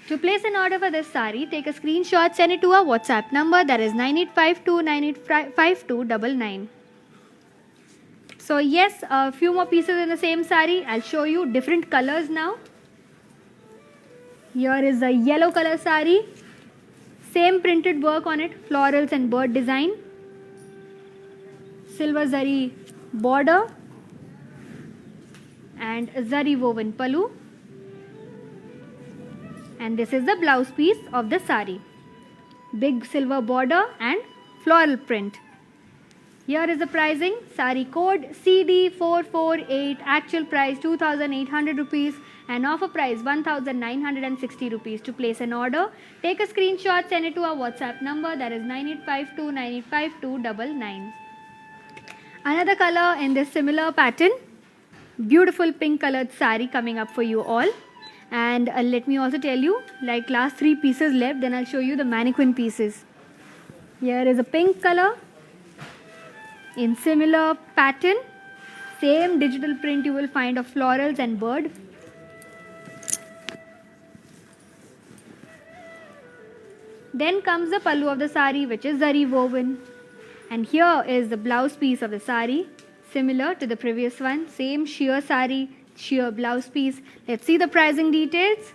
To place an order for this sari, take a screenshot, send it to our WhatsApp number, that is 9852985299. So yes, a few more pieces in the same sari. I'll show you different colors now. Here is a yellow color sari. Same printed work on it, florals and bird design. Silver zari border and zari woven pallu. And this is the blouse piece of the sari. Big silver border and floral print. Here is the pricing. Sari code CD448, actual price 2800 rupees and offer price 1960 rupees. To place an order, take a screenshot, send it to our WhatsApp number, that is 9852985299. Another color in this similar pattern, beautiful pink colored sari coming up for you all. And let me also tell you, like last 3 pieces left, then I'll show you the mannequin pieces. Here is a pink color in similar pattern, same digital print you will find of florals and bird. Then comes the pallu of the sari, which is zari woven. And here is the blouse piece of the sari, similar to the previous one. Same sheer sari, sheer blouse piece. Let's see the pricing details.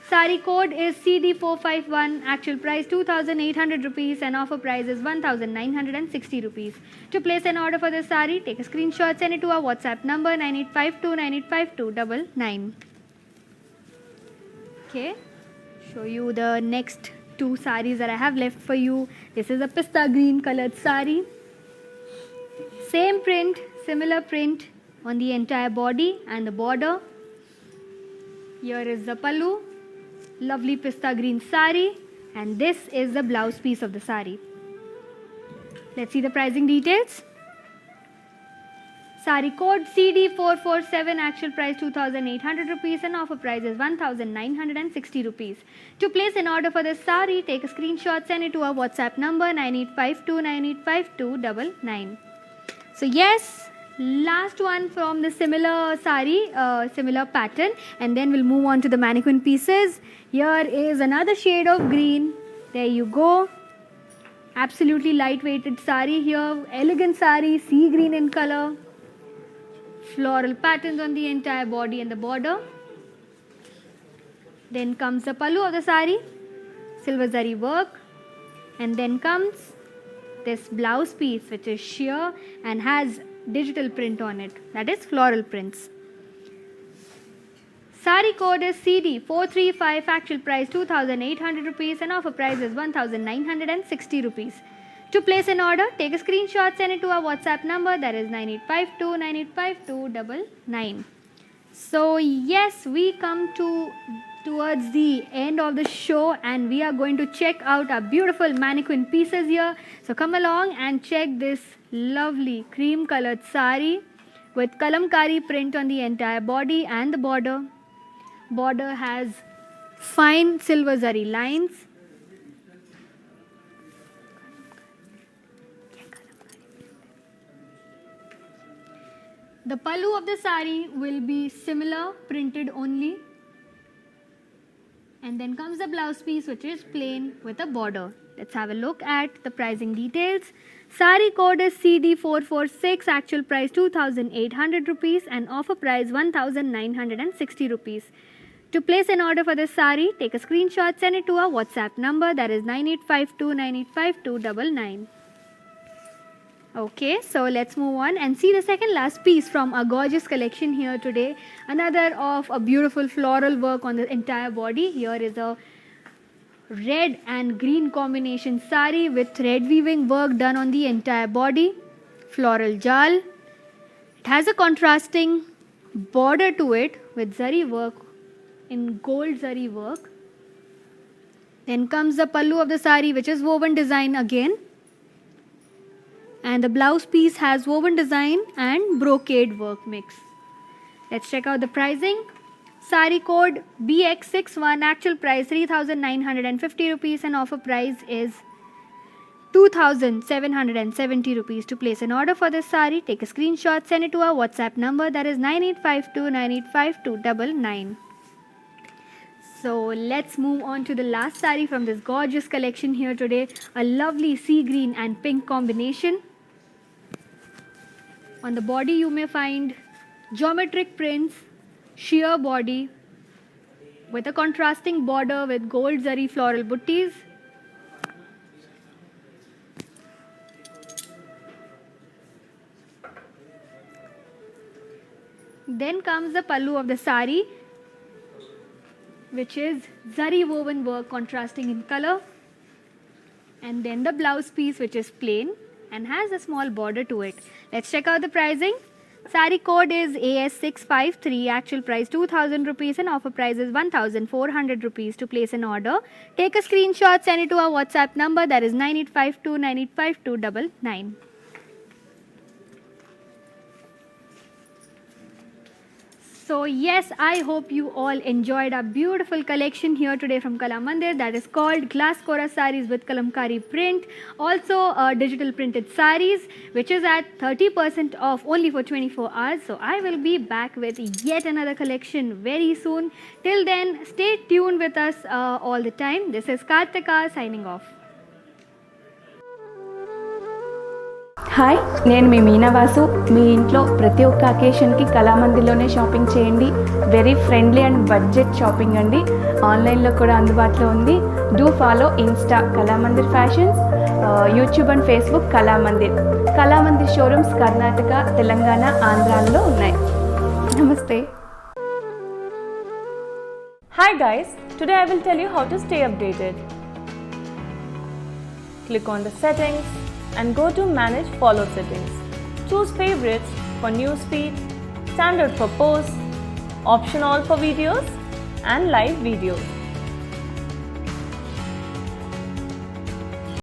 Sari code is CD451, actual price 2,800 rupees and offer price is 1,960 rupees. To place an order for this sari, take a screenshot, send it to our WhatsApp number 9852985299. Okay, show you the next two saris that I have left for you. This is a pista green colored sari. Same print, similar print on the entire body and the border. Here is the pallu. Lovely pista green sari, and this is the blouse piece of the sari. Let's see the pricing details. Sari code CD447, actual price 2,800 rupees and offer price is 1,960 rupees. To place an order for this sari, take a screenshot, send it to our WhatsApp number 9852985299. So yes, last one from the similar sari, similar pattern, and then we'll move on to the mannequin pieces. Here is another shade of green. There you go. Absolutely lightweighted sari here. Elegant sari, sea green in color. Floral patterns on the entire body and the border. Then comes the pallu of the sari, silver zari work, and then comes this blouse piece, which is sheer and has digital print on it, that is floral prints. Sari code is CD435, actual price 2,800 rupees and offer price is 1,960 rupees. To place an order, take a screenshot, send it to our WhatsApp number, that is 9852985299. So yes, we come towards the end of the show and we are going to check out our beautiful mannequin pieces here. So come along and check this lovely cream colored sari with kalamkari print on the entire body and the border. Border has fine silver zari lines. The pallu of the sari will be similar, printed only. And then comes the blouse piece, which is plain with a border. Let's have a look at the pricing details. Sari code is CD446, actual price 2,800 rupees and offer price 1,960 rupees. To place an order for this sari, take a screenshot, send it to our WhatsApp number, that is 9852985299. Okay, so let's move on and see the second last piece from our gorgeous collection here today. Another of a beautiful floral work on the entire body. Here is a red and green combination sari with thread weaving work done on the entire body. Floral jal. It has a contrasting border to it with zari work in gold zari work. Then comes the pallu of the sari, which is woven design again. And the blouse piece has woven design and brocade work mix. Let's check out the pricing. Sari code BX61, actual price 3,950 rupees and offer price is 2,770 rupees. To place an order for this sari, take a screenshot, send it to our WhatsApp number, that is 9852985299. So let's move on to the last sari from this gorgeous collection here today. A lovely sea green and pink combination. On the body you may find geometric prints, sheer body with a contrasting border with gold zari floral butties. Then comes the pallu of the sari, which is zari woven work contrasting in color, and then the blouse piece, which is plain and has a small border to it. Let's check out the pricing. Sari code is AS653, actual price 2,000 rupees and offer price is 1,400 rupees. To place an order, take a screenshot, send it to our WhatsApp number, that is 9852985299. So yes, I hope you all enjoyed our beautiful collection here today from Kala Mandir, that is called Glass Kora sarees with Kalamkari print. Also digital printed sarees, which is at 30% off only for 24 hours. So I will be back with yet another collection very soon. Till then, stay tuned with us all the time. This is Kartika signing off. Hi, నేను మీ మీనావాసు. మీ ఇంట్లో ప్రతి ఒక్క అకేషన్కి కళామందిర్లోనే shopping చేయండి. Very friendly and budget shopping అండి. ఆన్లైన్లో కూడా అందుబాటులో ఉంది. Do follow Insta Kalamandir fashions, YouTube and Facebook Kalamandir showrooms Karnataka, Telangana, ఆంధ్రాలో ఉన్నాయి. నమస్తే. Hi guys, today I will tell you how to stay updated. Click on the settings and go to manage follow settings. Choose favorites for newsfeed, standard for posts, option all for videos and live videos.